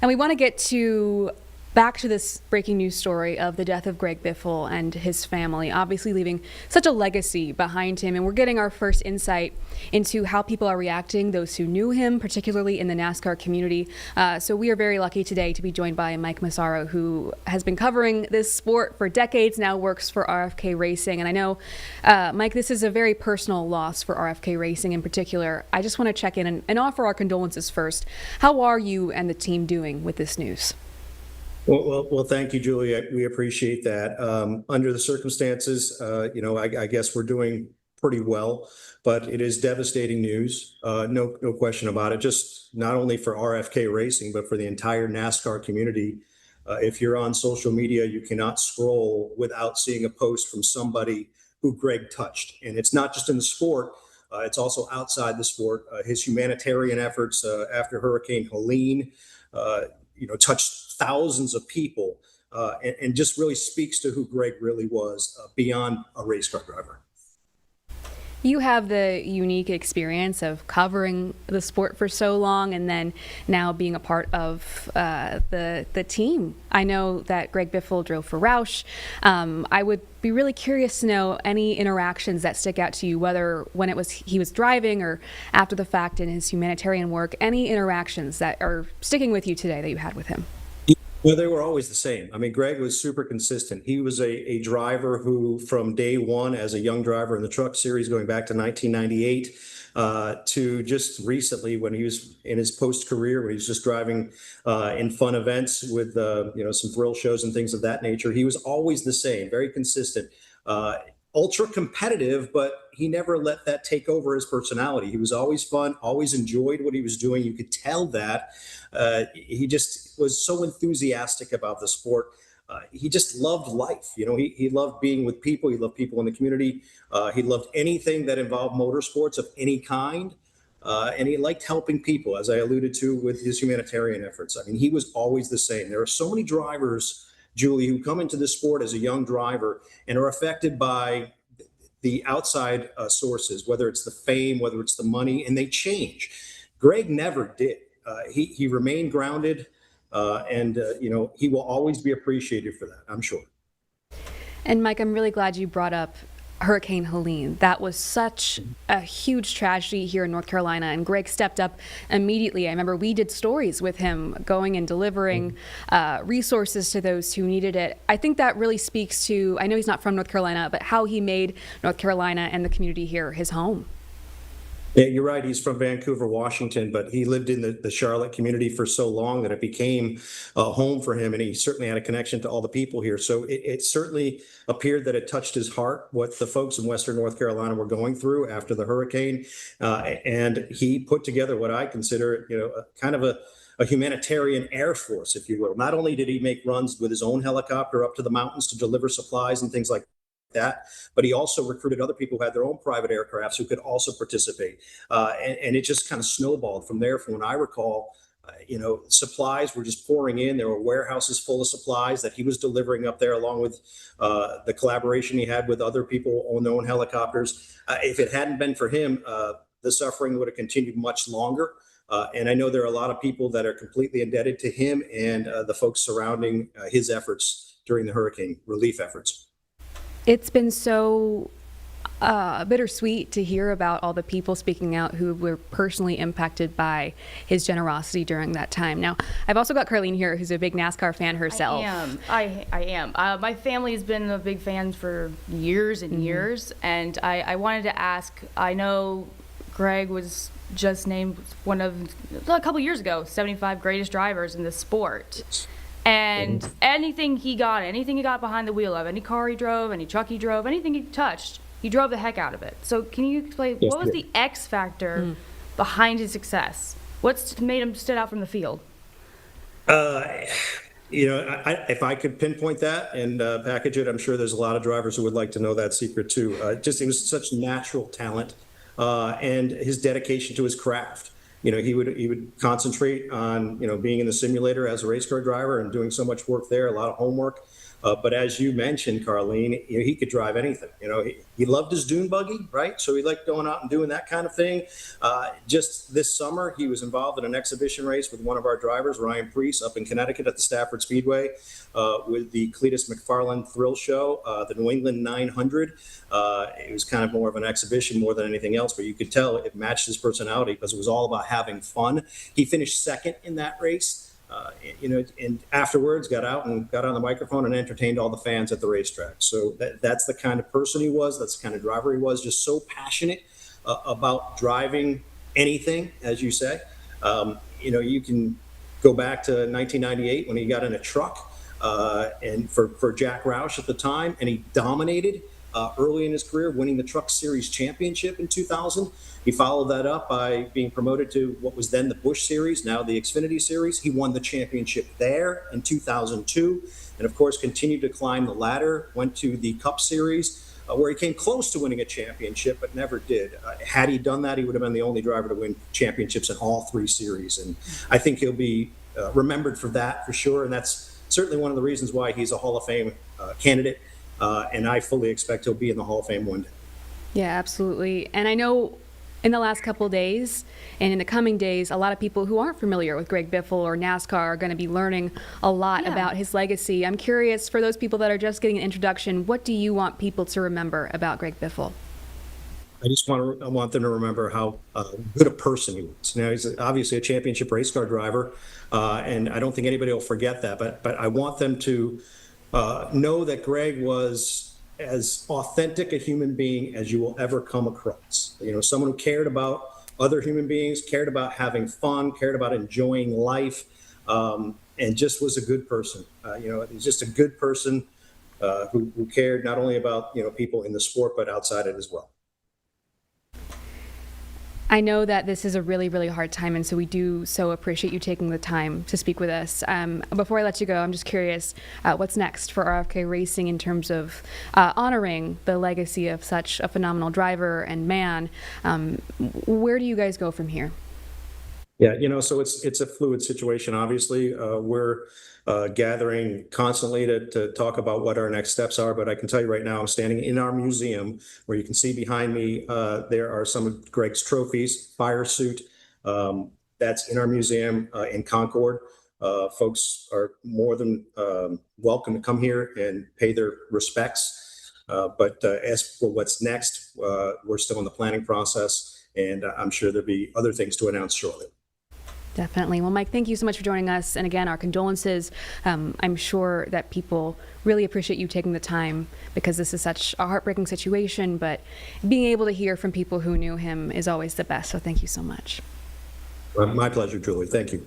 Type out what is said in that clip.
And we want to get back to this breaking news story of the death of Greg Biffle and his family, obviously leaving such a legacy behind him. And we're getting our first insight into how people are reacting, those who knew him, particularly in the NASCAR community. So we are very lucky today to be joined by Mike Massaro, who has been covering this sport for decades now, works for RFK Racing. And I know, Mike, this is a very personal loss for RFK Racing in particular. I just want to check in and offer our condolences first. How are you and the team doing with this news? Well, thank you, Julie. We appreciate that. Under the circumstances, I guess we're doing pretty well, but it is devastating news. No question about it. Just not only for RFK Racing, but for the entire NASCAR community. If you're on social media, you cannot scroll without seeing a post from somebody who Greg touched. And it's not just in the sport. It's also outside the sport. His humanitarian efforts after Hurricane Helene, touched thousands of people and just really speaks to who Greg really was beyond a race car driver. You have the unique experience of covering the sport for so long and then now being a part of the team. I know that Greg Biffle drove for Roush. I would be really curious to know any interactions that stick out to you, whether when he was driving or after the fact in his humanitarian work, any interactions that are sticking with you today that you had with him. Well, they were always the same. I mean, Greg was super consistent. He was a driver who, from day one as a young driver in the truck series, going back to 1998, to just recently when he was in his post-career, when he was just driving in fun events with, some thrill shows and things of that nature. He was always the same, very consistent. Ultra competitive, but he never let that take over his personality. He was always fun, always enjoyed what he was doing. You could tell that. He just was so enthusiastic about the sport. He just loved life. He loved being with people. He loved people in the community. He loved anything that involved motorsports of any kind. And he liked helping people, as I alluded to with his humanitarian efforts. I mean, he was always the same. There are so many drivers, Julie, who come into this sport as a young driver and are affected by the outside sources, whether it's the fame, whether it's the money, and they change. Greg never did. He remained grounded, and he will always be appreciated for that, I'm sure. And Mike, I'm really glad you brought up Hurricane Helene. That was such a huge tragedy here in North Carolina, and Greg stepped up immediately. I remember we did stories with him going and delivering resources to those who needed it. I think that really speaks to, I know he's not from North Carolina, but how he made North Carolina and the community here his home. Yeah, you're right. He's from Vancouver, Washington, but he lived in the Charlotte community for so long that it became a home for him, and he certainly had a connection to all the people here. So it certainly appeared that it touched his heart, what the folks in Western North Carolina were going through after the hurricane. And he put together what I consider, kind of a humanitarian air force, if you will. Not only did he make runs with his own helicopter up to the mountains to deliver supplies and things like that, but he also recruited other people who had their own private aircrafts who could also participate. And it just kind of snowballed from there. From when I recall, supplies were just pouring in. There were warehouses full of supplies that he was delivering up there, along with the collaboration he had with other people on their own helicopters. If it hadn't been for him, the suffering would have continued much longer. And I know there are a lot of people that are completely indebted to him and the folks surrounding his efforts during the hurricane relief efforts. It's been so bittersweet to hear about all the people speaking out who were personally impacted by his generosity during that time. Now, I've also got Carlene here, who's a big NASCAR fan herself. I am. My family has been a big fan for years and years, and I wanted to ask, I know Greg was just named one of, a couple years ago, 75 greatest drivers in the sport. And anything he got behind the wheel of, any car he drove, any truck he drove, anything he touched, he drove the heck out of it. So can you explain, what was the X factor behind his success? What's made him stood out from the field? If I could pinpoint that and package it, I'm sure there's a lot of drivers who would like to know that secret too. It was such natural talent and his dedication to his craft. he would concentrate on, being in the simulator as a race car driver and doing so much work there, a lot of homework. But as you mentioned, Carlene, he could drive anything. He loved his dune buggy, right? So he liked going out and doing that kind of thing. Just this summer, he was involved in an exhibition race with one of our drivers, Ryan Priest, up in Connecticut at the Stafford Speedway with the Cletus McFarland Thrill Show, the New England 900. It was kind of more of an exhibition more than anything else, but you could tell it matched his personality because it was all about having fun. He finished second in that race. And afterwards got on the microphone and entertained all the fans at the racetrack. So that's the kind of person he was. That's the kind of driver he was, just so passionate about driving anything, as you say. You can go back to 1998 when he got in a truck and for Jack Roush at the time, and he dominated early in his career, winning the Truck Series championship in 2000. He followed that up by being promoted to what was then the Busch Series, now the Xfinity Series. He won the championship there in 2002, and of course continued to climb the ladder, went to the Cup Series, where he came close to winning a championship, but never did. Had he done that, he would have been the only driver to win championships in all three series. And I think he'll be remembered for that for sure, and that's certainly one of the reasons why he's a Hall of Fame candidate. And I fully expect he'll be in the Hall of Fame one day. Yeah, absolutely. And I know in the last couple of days and in the coming days, a lot of people who aren't familiar with Greg Biffle or NASCAR are going to be learning a lot about his legacy. I'm curious, for those people that are just getting an introduction, what do you want people to remember about Greg Biffle? I want them to remember how good a person he was. Now, he's obviously a championship race car driver, and I don't think anybody will forget that. But I want them to know that Greg was as authentic a human being as you will ever come across. Someone who cared about other human beings, cared about having fun, cared about enjoying life, and just was a good person. He's just a good person who cared not only about people in the sport but outside it as well. I know that this is a really, really hard time, and so we do so appreciate you taking the time to speak with us. Before I let you go, I'm just curious, what's next for RFK Racing in terms of honoring the legacy of such a phenomenal driver and man? Where do you guys go from here? Yeah, so it's a fluid situation. Obviously, we're gathering constantly to talk about what our next steps are. But I can tell you right now, I'm standing in our museum where you can see behind me, there are some of Greg's trophies, fire suit. That's in our museum in Concord. Folks are more than welcome to come here and pay their respects. But as for what's next, we're still in the planning process, and I'm sure there'll be other things to announce shortly. Definitely. Well, Mike, thank you so much for joining us. And again, our condolences. I'm sure that people really appreciate you taking the time because this is such a heartbreaking situation, but being able to hear from people who knew him is always the best. So thank you so much. My pleasure, Julie. Thank you.